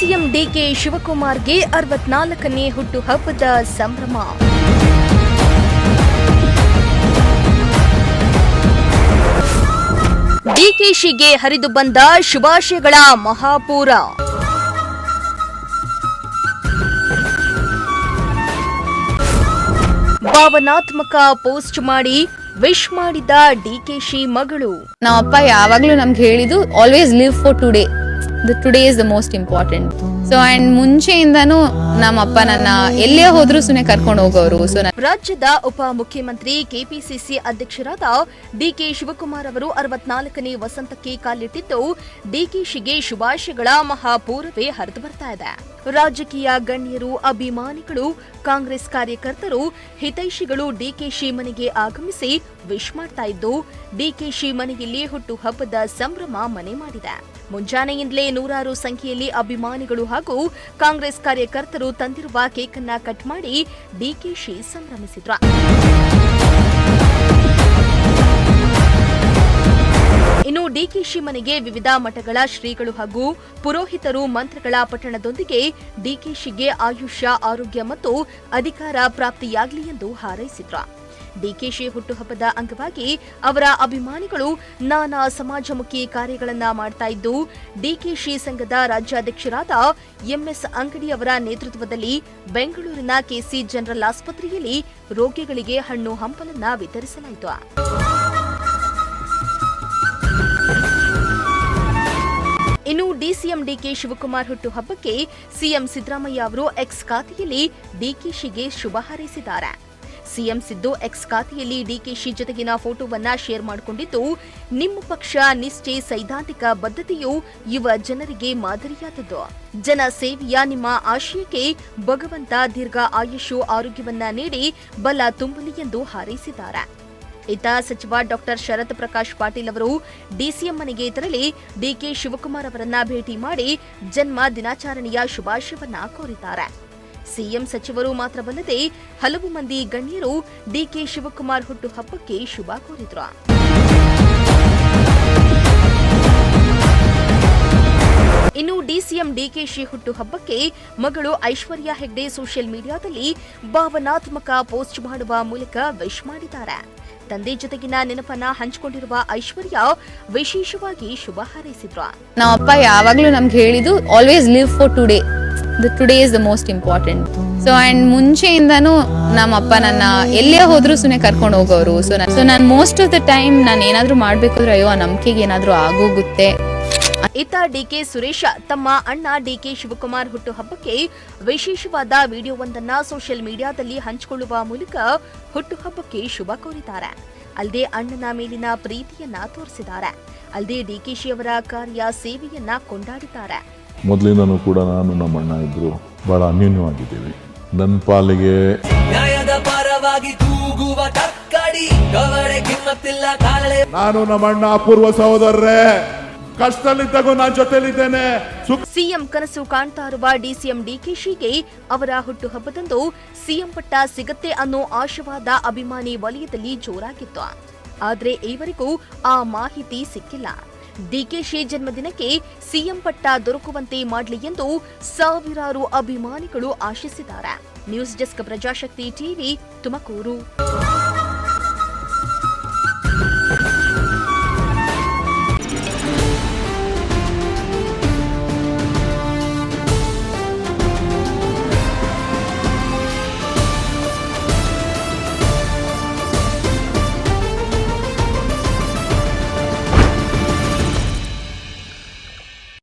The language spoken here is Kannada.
ಡಿಸಿಎಂ ಡಿಕೆ ಶಿವಕುಮಾರ್ಗೆ 64ನೇ ಹುಟ್ಟುಹಬ್ಬದ ಸಂಭ್ರಮ. ಡಿಕೆಶಿಗೆ ಹರಿದು ಬಂದ ಶುಭಾಶಯಗಳ ಮಹಾಪೂರ. ಭಾವನಾತ್ಮಕ ಪೋಸ್ಟ್ ಮಾಡಿ ವಿಶ್ ಮಾಡಿದ ಡಿಕೆಶಿ ಮಗಳು. ನಮ್ಮಪ್ಪ ಯಾವಾಗ್ಲೂ ನಮ್ಗೆ ಹೇಳಿದ್ದು always live for today. Today is the most important. So and ಮುಂಚೆಯಿಂದಾನು ನಮ್ಮಪ್ಪ ನನ್ನ ಎಲ್ಲೇ ಹೋದ್ರು ಸುಮ್ಮನೆ ಕರ್ಕೊಂಡು ಹೋಗೋರು. ರಾಜ್ಯದ ಉಪ ಮುಖ್ಯಮಂತ್ರಿ ಕೆಪಿಸಿಸಿ ಅಧ್ಯಕ್ಷರಾದ ಡಿಕೆ ಶಿವಕುಮಾರ್ ಅವರು 64ನೇ ವಸಂತಕ್ಕೆ ಕಾಲಿಟ್ಟಿದ್ದು ಡಿಕೆಶಿಗೆ ಶುಭಾಶಯಗಳ ಮಹಾಪೂರವೇ ಹರಿದು ಬರ್ತಾ ಇದೆ. ರಾಜಕೀಯ ಗಣ್ಯರು, ಅಭಿಮಾನಿಗಳು, ಕಾಂಗ್ರೆಸ್ ಕಾರ್ಯಕರ್ತರು, ಹಿತೈಷಿಗಳು ಡಿಕೆಶಿ ಮನೆಗೆ ಆಗಮಿಸಿ ವಿಶ್ ಮಾಡ್ತಾ ಇದ್ದು ಡಿಕೆಶಿ ಮನೆಯಲ್ಲಿ ಹುಟ್ಟುಹಬ್ಬದ ಸಂಭ್ರಮ ಮನೆ ಮಾಡಿದೆ. ಮುಂಜಾನೆಯಿಂದಲೇ ನೂರಾರು ಸಂಖ್ಯೆಯಲ್ಲಿ ಅಭಿಮಾನಿಗಳು ಹಾಗೂ ಕಾಂಗ್ರೆಸ್ ಕಾರ್ಯಕರ್ತರು ತಂದಿರುವ ಕೇಕ್ ಅನ್ನ ಕಟ್ ಮಾಡಿ ಡಿಕೆಶಿ ಸಂಭ್ರಮಿಸಿದ್ರು. ಇನ್ನು ಡಿಕೆಶಿ ಮನೆಗೆ ವಿವಿಧ ಮಠಗಳ ಶ್ರೀಗಳು ಹಾಗೂ ಪುರೋಹಿತರು ಮಂತ್ರಗಳ ಪಠಣದೊಂದಿಗೆ ಡಿಕೆಶಿಗೆ ಆಯುಷ್ಯ, ಆರೋಗ್ಯ ಮತ್ತು ಅಧಿಕಾರ ಪ್ರಾಪ್ತಿಯಾಗಲಿ ಎಂದು ಹಾರೈಸಿದ್ರು. ಡಿಕೆಶಿ ಹುಟ್ಟುಹಬ್ಬದ ಅಂಗವಾಗಿ ಅವರ ಅಭಿಮಾನಿಗಳು ನಾನಾ ಸಮಾಜಮುಖಿ ಕಾರ್ಯಗಳನ್ನ ಮಾಡ್ತಾ ಇದ್ದು ಡಿಕೆಶಿ ಸಂಘದ ರಾಜ್ಯಾಧ್ಯಕ್ಷರಾದ ಎಂಎಸ್ ಅಂಗಡಿ ಅವರ ನೇತೃತ್ವದಲ್ಲಿ ಬೆಂಗಳೂರಿನ ಕೆಸಿ ಜನರಲ್ ಆಸ್ಪತ್ರೆಯಲ್ಲಿ ರೋಗಿಗಳಿಗೆ ಹಣ್ಣು ಹಂಪಲನ್ನ ವಿತರಿಸಲಾಯಿತು. ಇನ್ನು ಡಿಸಿಎಂ ಡಿಕೆ ಶಿವಕುಮಾರ್ ಹುಟ್ಟುಹಬ್ಬಕ್ಕೆ ಸಿಎಂ ಸಿದ್ದರಾಮಯ್ಯ ಅವರು ಎಕ್ಸ್ ಖಾತೆಯಲ್ಲಿ ಡಿಕೆಶಿಗೆ ಶುಭ ಹಾರೈಸಿದ್ದಾರೆ. ಸಿಎಂ ಸಿದ್ದು ಎಕ್ಸ್ ಖಾತೆಯಲ್ಲಿ ಡಿಕೆಶಿ ಜೊತೆಗಿನ ಫೋಟೋವನ್ನ ಶೇರ್ ಮಾಡಿಕೊಂಡಿದ್ದು, ನಿಮ್ಮ ಪಕ್ಷ ನಿಷ್ಠೆ, ಸೈದ್ಧಾಂತಿಕ ಬದ್ಧತೆಯು ಯುವ ಜನರಿಗೆ ಮಾದರಿಯಾದದ್ದು. ಜನ ಸೇವೆಯ ನಿಮ್ಮ ಆಶಯಕ್ಕೆ ಭಗವಂತ ದೀರ್ಘ ಆಯುಷು, ಆರೋಗ್ಯವನ್ನ ನೀಡಿ ಬಲ ತುಂಬಲಿ ಎಂದು ಹಾರೈಸಿದ್ದಾರೆ. ಇತ್ತ ಸಚಿವ ಡಾಕ್ಟರ್ ಶರತ್ ಪ್ರಕಾಶ್ ಪಾಟೀಲ್ ಅವರು ಡಿಸಿಎಂ ಮನೆಗೆ ತೆರಳಿ ಡಿಕೆ ಶಿವಕುಮಾರ್ ಅವರನ್ನ ಭೇಟಿ ಮಾಡಿ ಜನ್ಮ ದಿನಾಚರಣೆಯ ಶುಭಾಶಯವನ್ನ ಕೋರಿದ್ದಾರೆ. ಸಿಎಂ ಸಚಿವರು ಮಾತ್ರವಲ್ಲದೆ ಹಲವು ಮಂದಿ ಗಣ್ಯರು ಡಿಕೆ ಶಿವಕುಮಾರ್ ಹುಟ್ಟುಹಬ್ಬಕ್ಕೆ ಶುಭ ಕೋರಿದ್ರು. ಇನ್ನು ಡಿಸಿಎಂ ಡಿಕೆಶಿ ಹುಟ್ಟುಹಬ್ಬಕ್ಕೆ ಮಗಳು ಐಶ್ವರ್ಯ ಹೆಗ್ಡೆ ಸೋಷಿಯಲ್ ಮೀಡಿಯಾದಲ್ಲಿ ಭಾವನಾತ್ಮಕ ಪೋಸ್ಟ್ ಮಾಡುವ ಮೂಲಕ ವಿಶ್ ಮಾಡಿದ್ದಾರೆ. ತಂದೆ ಜೊತೆಗಿನ ನೆನಪನ್ನ ಹಂಚಿಕೊಂಡಿರುವ ಐಶ್ವರ್ಯ ವಿಶೇಷವಾಗಿ ಶುಭ ಹಾರೈಸಿದ್ರು. ನಮ್ಮಪ್ಪ ಯಾವಾಗ್ಲೂ ನಮ್ಗೆ ಹೇಳಿದ್ದು always live for today. Today is the most important. So and ಮುಂಚೆಯಿಂದಾನು ನಮ್ಮಪ್ಪ ನನ್ನ ಎಲ್ಲೇ ಹೋದ್ರು ಸುಮ್ಮನೆ ಕರ್ಕೊಂಡು ಹೋಗೋರು. ಸೊ ನಾನು ಮೋಸ್ಟ್ ಆಫ್ ದ ಟೈಮ್ ನಾನು ಏನಾದ್ರೂ ಮಾಡ್ಬೇಕಾದ್ರೆ ಅಯ್ಯೋ ಆ ನಂಬಿಕೆಗೆ ಏನಾದ್ರೂ ಆಗೋಗುತ್ತೆ. ಇತ್ತ ಡಿಕೆ ಸುರೇಶ ತಮ್ಮ ಅಣ್ಣ ಡಿಕೆ ಶಿವಕುಮಾರ್ ಹುಟ್ಟುಹಬ್ಬಕ್ಕೆ ವಿಶೇಷವಾದ ವಿಡಿಯೋವೊಂದನ್ನ ಸೋಷಿಯಲ್ ಮೀಡಿಯಾದಲ್ಲಿ ಹಂಚಿಕೊಳ್ಳುವ ಮೂಲಕ ಹುಟ್ಟುಹಬ್ಬಕ್ಕೆ ಶುಭ ಕೋರಿದ್ದಾರೆ. ಅಲ್ಲದೆ ಅಣ್ಣನ ಮೇಲಿನ ಪ್ರೀತಿಯನ್ನ ತೋರಿಸಿದ್ದಾರೆ. ಅಲ್ಲದೆ ಡಿಕೆಶಿ ಅವರ ಕಾರ್ಯ ಸೇವೆಯನ್ನ ಕೊಂಡಾಡಿದ್ದಾರೆ. ಮೊದಲಿಂದನೂ ಕೂಡ ನಾನು ನಮ್ಮ ಅಣ್ಣ ಇದ್ರು ಬಹಳ ಅನ್ಯೋನ್ಯವಾಗಿದ್ದೀವಿ. ನನ್ನ ಪಾಲಿಗೆ ನ್ಯಾಯದ ಪರವಾಗಿ ತೂಗುವ ತಕ್ಕಡಿ ನಾನು ನಮ್ಮ ಅಣ್ಣ ಅಪೂರ್ವ ಸಹೋದರರೇ, ಕಷ್ಟದಲ್ಲಿದ್ದಾಗ ನಾನು ಜೊತೆಲಿದ್ದೇನೆ. ಸಿಎಂ ಕನಸು ಕಾಣ್ತಾ ಇರುವ ಡಿಸಿಎಂ ಡಿಕೆಶಿಗೆ ಅವರ ಹುಟ್ಟುಹಬ್ಬದಂದು ಸಿಎಂ ಪಟ್ಟ ಸಿಗತ್ತೆ ಅನ್ನೋ ಆಶಾವಾದ ಅಭಿಮಾನಿ ವಲಯದಲ್ಲಿ ಜೋರಾಗಿತ್ತು. ಆದ್ರೆ ಈವರೆಗೂ ಆ ಮಾಹಿತಿ ಸಿಕ್ಕಿಲ್ಲ. ಡಿಕೆಶಿ ಜನ್ಮದಿನಕ್ಕೆ ಸಿಎಂ ಪಟ್ಟ ದೊರಕುವಂತೆ ಮಾಡಲಿ ಎಂದು ಸಾವಿರಾರು ಅಭಿಮಾನಿಗಳು ಆಶಿಸಿದ್ದಾರೆ. News desk, Prajashakti TV, Tumakuru.